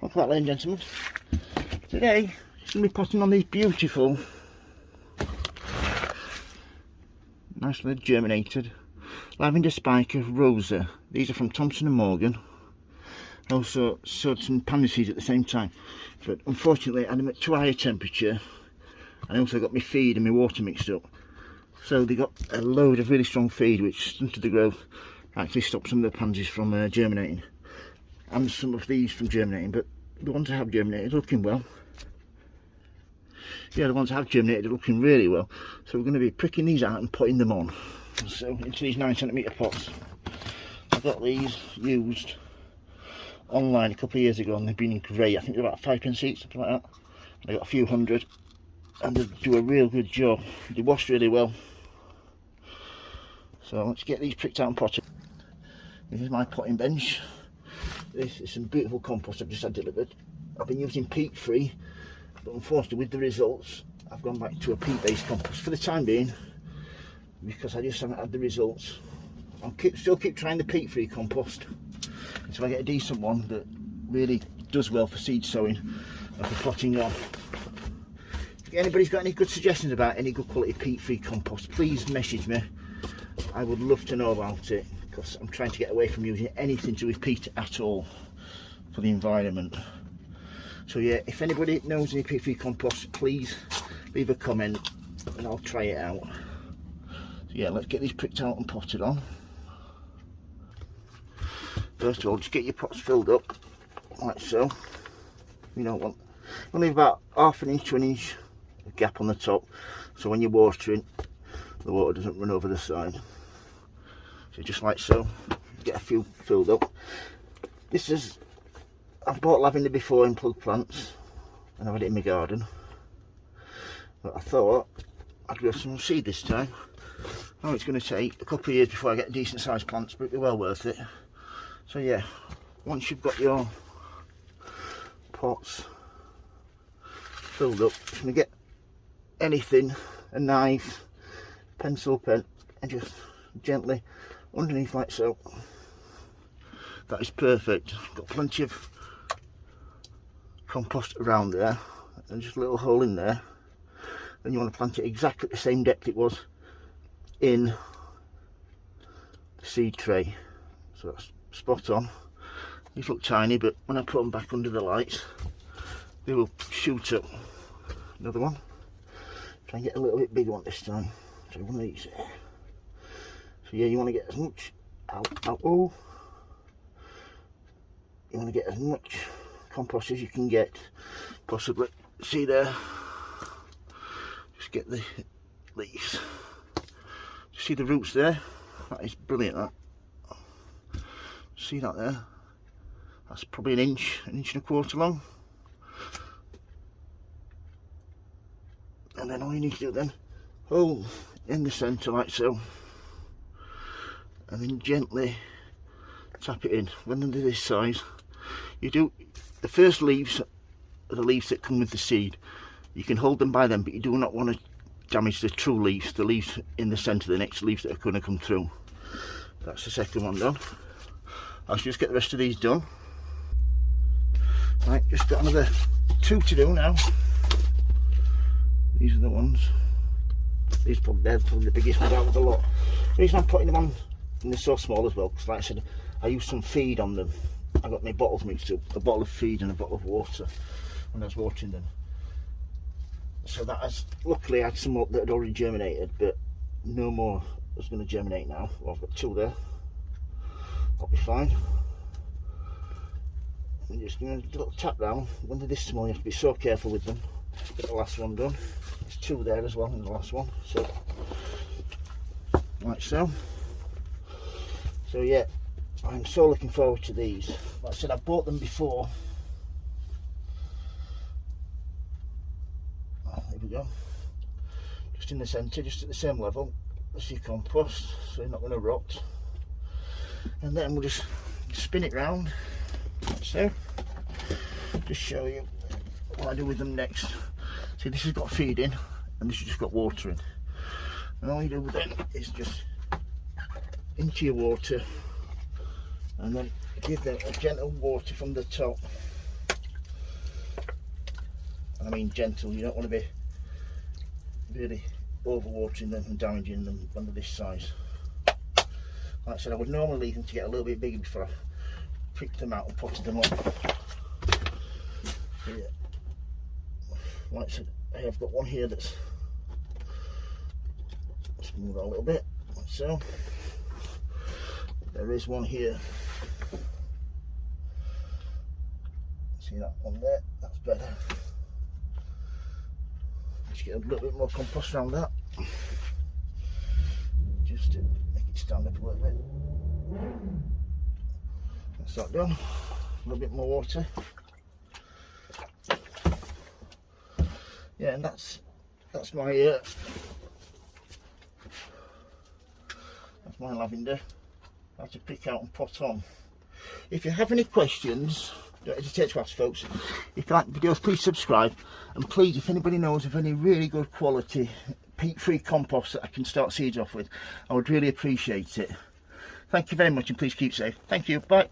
Look at that, ladies and gentlemen. Today, I'm going to be potting on these beautiful, nicely germinated Lavender Spiker Rosa. These are from Thompson and Morgan. I also sowed some pansy seeds at the same time, but unfortunately I had them at too high a temperature, and I also got my feed and my water mixed up. So they got a load of really strong feed which stunted the growth, actually stopped some of the pansies from germinating, and some of these from germinating, but the ones that have germinated are looking well. Yeah, the ones that have germinated are looking really well. So we're going to be pricking these out and putting them on. So into these 9cm pots. I got these used online a couple of years ago and they've been great. I think they're about 5p each, something like that. I got a few hundred and they do a real good job. They wash really well. So let's get these pricked out and potted. This is my potting bench. This is some beautiful compost I've just had delivered. I've been using peat free, but unfortunately with the results I've gone back to a peat based compost for the time being, because I just haven't had the results. I'll still keep trying the peat free compost until I get a decent one that really does well for seed sowing and for potting on. If anybody's got any good suggestions about any good quality peat free compost, please message me. I would love to know about it, because I'm trying to get away from using anything to do with peat at all for the environment. So yeah, if anybody knows any peat free compost, please leave a comment and I'll try it out. So yeah, let's get these pricked out and potted on. First of all, just get your pots filled up like so. You don't want, you leave about half an inch to an inch gap on the top, so when you're watering the water doesn't run over the side. So just like so, get a few filled up. This is, I've bought lavender before in plug plants and I've had it in my garden, but I thought I'd grow some seed this time. Oh, it's going to take a couple of years before I get decent sized plants, but it'll be well worth it. So yeah, once you've got your pots filled up, just going to get anything, a knife, pencil, pen, and just gently underneath like so. That is perfect. Got plenty of compost around there and just a little hole in there. Then you want to plant it exactly at the same depth it was in the seed tray. So that's spot on. These look tiny, but when I put them back under the lights they will shoot up. Another one. Try and get a little bit bigger one this time. So one of these there. So yeah, you want to get as much you want to get as much compost as you can get, possibly. See there, just get the leaves. See the roots there? That is brilliant, that. See that there? That's probably an inch and a quarter long. And then all you need to do then, hole in the centre like so, and then gently tap it in. When they're this size, you do the first leaves are the leaves that come with the seed. You can hold them by them, but you do not want to damage the true leaves, the leaves in the centre, the next leaves that are going to come through. That's the second one done. I'll just get the rest of these done. Right, just got another two to do now. These are the ones. These they're probably the biggest ones out of the lot. The reason I'm putting them on, and they're so small as well, because like I said, I used some feed on them. I got my bottles mixed up, a bottle of feed and a bottle of water when I was watering them. So that has, luckily I had some that had already germinated, but no more is going to germinate now. Well, I've got two there. I'll be fine. I'm just going to do a little tap down. When they're this small, you have to be so careful with them. Get the last one done. There's two there as well in the last one. So, like so. So yeah, I'm so looking forward to these. Like I said, I bought them before. Oh, there we go. Just in the centre, just at the same level as your compost, so you're not going to rot. And then we'll just spin it round, like so. Just show you what I do with them next. See, this has got feed in, and this has just got water in. And all you do then is just into your water, and then give them a gentle water from the top. and I mean gentle. You don't want to be really overwatering them and damaging them when they're this size. Like I said, I would normally leave them to get a little bit bigger before I pricked them out and potted them up. Yeah. Like I said, I have got one here that's, let's move that a little bit, like so. There is one here. See that one there? That's better. Just get a little bit more compost around that, just to make it stand up a little bit. That's that done. A little bit more water. Yeah, and that's my lavender. I have to pick out and pot on. If you have any questions, don't hesitate to ask, folks. If you like the videos, please subscribe, and please, if anybody knows of any really good quality peat-free compost that I can start seeds off with, I would really appreciate it. Thank you very much, and please keep safe. Thank you. Bye.